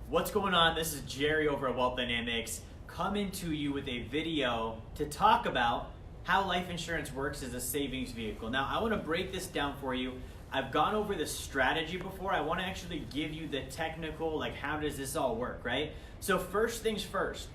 What's going on? This is Jerry over at Wealth Dynamics, coming to you with a video to talk about how life insurance works as a savings vehicle. Now, I want to break this down for you. I've gone over this strategy before. I want to actually give you the technical, like how does this all work, right? So first things first,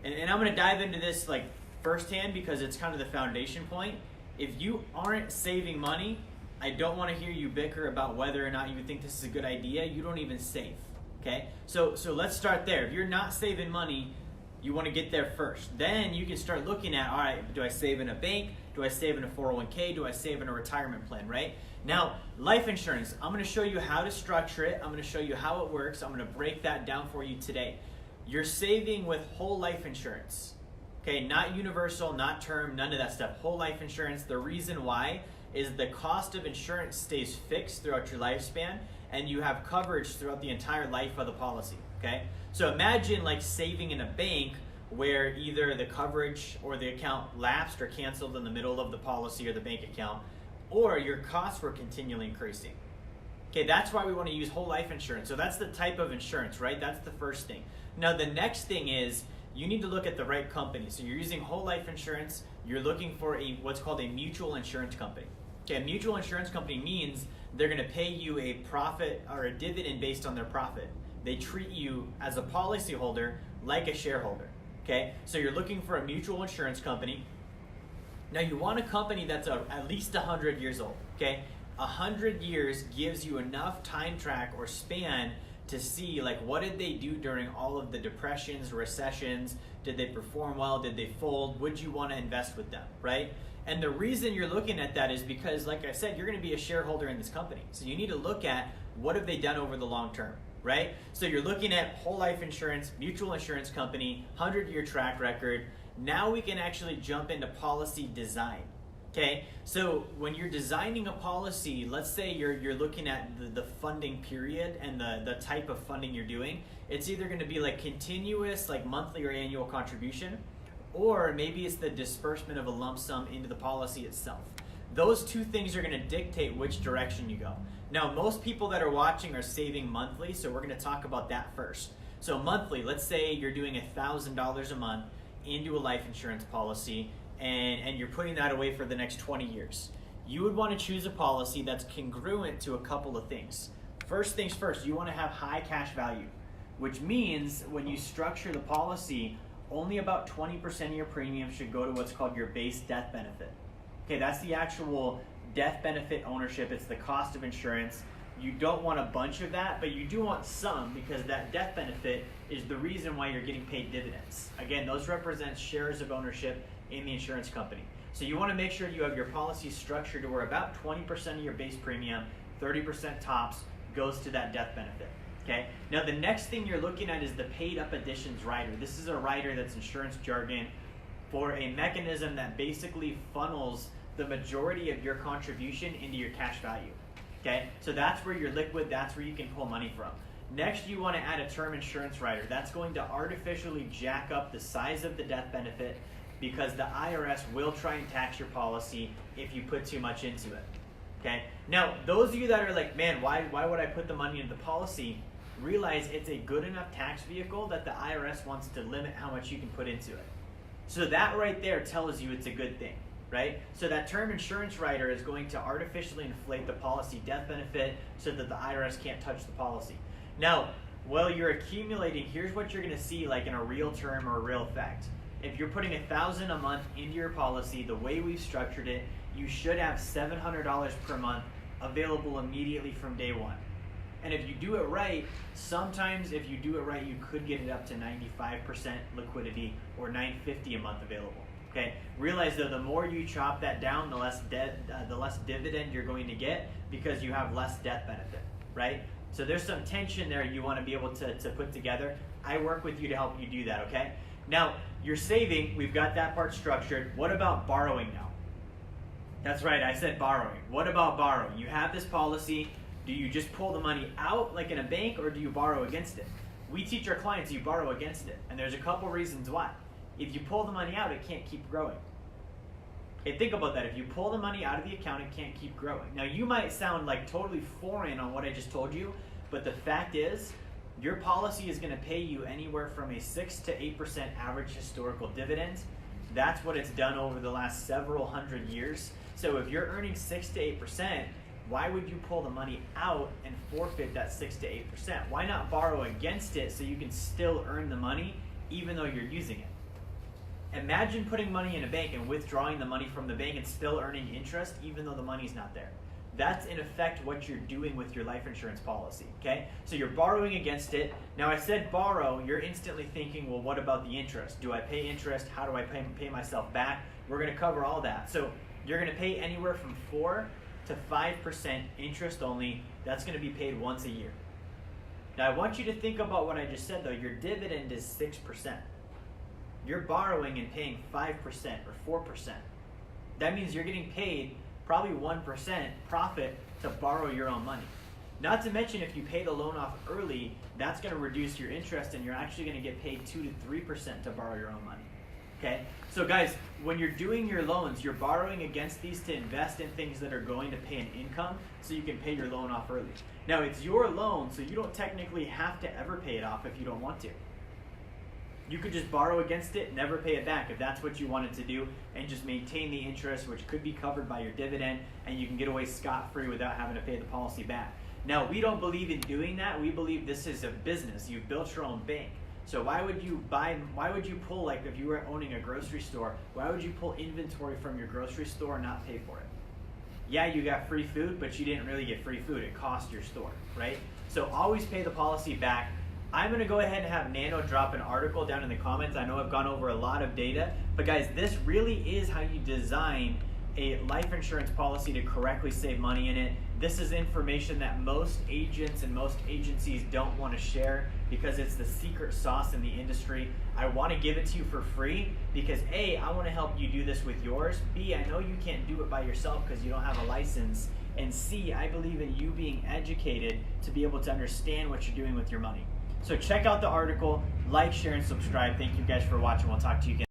and I'm going to dive into this like firsthand because it's kind of the foundation point. If you aren't saving money, I don't want to hear you bicker about whether or not you think this is a good idea. You don't even save. Okay, so let's start there. If you're not saving money, you want to get there first. Then you can start looking at, all right, do I save in a bank? Do I save in a 401k? Do I save in a retirement plan, right? Now, life insurance, I'm going to show you how to structure it. I'm going to show you how it works. I'm going to break that down for you today. You're saving with whole life insurance, okay? Not universal, not term, none of that stuff. Whole life insurance. The reason why is the cost of insurance stays fixed throughout your lifespan, and you have coverage throughout the entire life of the policy, okay? So imagine like saving in a bank where either the coverage or the account lapsed or canceled in the middle of the policy or the bank account, or your costs were continually increasing. Okay, that's why we want to use whole life insurance. So that's the type of insurance, right? That's the first thing. Now the next thing is you need to look at the right company. So you're using whole life insurance, you're looking for what's called a mutual insurance company. Okay, a mutual insurance company means they're going to pay you a profit or a dividend based on their profit. They treat you as a policyholder like a shareholder. Okay, so you're looking for a mutual insurance company. Now you want a company that's at least 100 years old. Okay, 100 years gives you enough time track or span to see like what did they do during all of the depressions, recessions, did they perform well, did they fold, would you want to invest with them, right? And the reason you're looking at that is because, like I said, you're going to be a shareholder in this company. So you need to look at what have they done over the long term, right? So you're looking at whole life insurance, mutual insurance company, 100-year track record. Now we can actually jump into policy design. Okay, so when you're designing a policy, let's say you're looking at the funding period and the type of funding you're doing. It's either going to be like continuous, like monthly or annual contribution, or maybe it's the disbursement of a lump sum into the policy itself. Those two things are going to dictate which direction you go. Now, most people that are watching are saving monthly, so we're going to talk about that first. So monthly, let's say you're doing $1,000 a month into a life insurance policy, and you're putting that away for the next 20 years. You would want to choose a policy that's congruent to a couple of things. First things first, you want to have high cash value, which means when you structure the policy, only about 20% of your premium should go to what's called your base death benefit. Okay, that's the actual death benefit ownership. It's the cost of insurance. You don't want a bunch of that, but you do want some because that death benefit is the reason why you're getting paid dividends. Again, those represent shares of ownership in the insurance company. So you want to make sure you have your policy structured to where about 20% of your base premium, 30% tops, goes to that death benefit. Okay. Now the next thing you're looking at is the paid up additions rider. This is a rider that's insurance jargon for a mechanism that basically funnels the majority of your contribution into your cash value. Okay. So that's where you're liquid. That's where you can pull money from. Next, you want to add a term insurance rider. That's going to artificially jack up the size of the death benefit because the IRS will try and tax your policy if you put too much into it. Okay. Now, those of you that are like, man, why would I put the money into the policy? Realize it's a good enough tax vehicle that the IRS wants to limit how much you can put into it. So that right there tells you it's a good thing, right? So that term insurance rider is going to artificially inflate the policy death benefit so that the IRS can't touch the policy. Now, while you're accumulating, here's what you're going to see like in a real term or a real effect. If you're putting $1,000 a month into your policy, the way we've structured it, you should have $700 per month available immediately from day one. And if you do it right, sometimes if you do it right, you could get it up to 95% liquidity or $950 a month available. Okay. Realize though, the more you chop that down, the less dividend you're going to get because you have less death benefit, right? So there's some tension there you want to be able to put together. I work with you to help you do that. Okay. Now you're saving. We've got that part structured. What about borrowing now? That's right. I said borrowing. What about borrowing? You have this policy. Do you just pull the money out like in a bank or do you borrow against it? We teach our clients you borrow against it. And there's a couple reasons why. If you pull the money out, it can't keep growing. Okay, think about that. If you pull the money out of the account, it can't keep growing. Now, you might sound like totally foreign on what I just told you, but the fact is, your policy is going to pay you anywhere from a 6 to 8% average historical dividend. That's what it's done over the last several hundred years. So if you're earning 6 to 8%, why would you pull the money out and forfeit that 6 to 8%? Why not borrow against it so you can still earn the money even though you're using it? Imagine putting money in a bank and withdrawing the money from the bank and still earning interest even though the money's not there. That's in effect what you're doing with your life insurance policy, okay? So you're borrowing against it. Now I said borrow, you're instantly thinking, well, what about the interest? Do I pay interest? How do I pay myself back? We're gonna cover all that. So you're gonna pay anywhere from 4 to 5% interest only. That's gonna be paid once a year. Now I want you to think about what I just said though. Your dividend is 6%. You're borrowing and paying 5% or 4%. That means you're getting paid probably 1% profit to borrow your own money. Not to mention if you pay the loan off early, that's going to reduce your interest and you're actually going to get paid 2 to 3% to borrow your own money. Okay? So guys, when you're doing your loans, you're borrowing against these to invest in things that are going to pay an income so you can pay your loan off early. Now it's your loan, so you don't technically have to ever pay it off if you don't want to. You could just borrow against it, never pay it back if that's what you wanted to do, and just maintain the interest, which could be covered by your dividend, and you can get away scot-free without having to pay the policy back. Now, we don't believe in doing that. We believe this is a business. You've built your own bank. So why would you pull, like if you were owning a grocery store, why would you pull inventory from your grocery store and not pay for it? Yeah, you got free food, but you didn't really get free food. It cost your store, right? So always pay the policy back. I'm going to go ahead and have Nano drop an article down in the comments. I know I've gone over a lot of data, but guys, this really is how you design a life insurance policy to correctly save money in it. This is information that most agents and most agencies don't want to share because it's the secret sauce in the industry. I want to give it to you for free because A, I want to help you do this with yours. B, I know you can't do it by yourself because you don't have a license. And C, I believe in you being educated to be able to understand what you're doing with your money. So check out the article, like, share, and subscribe. Thank you guys for watching. We'll talk to you again.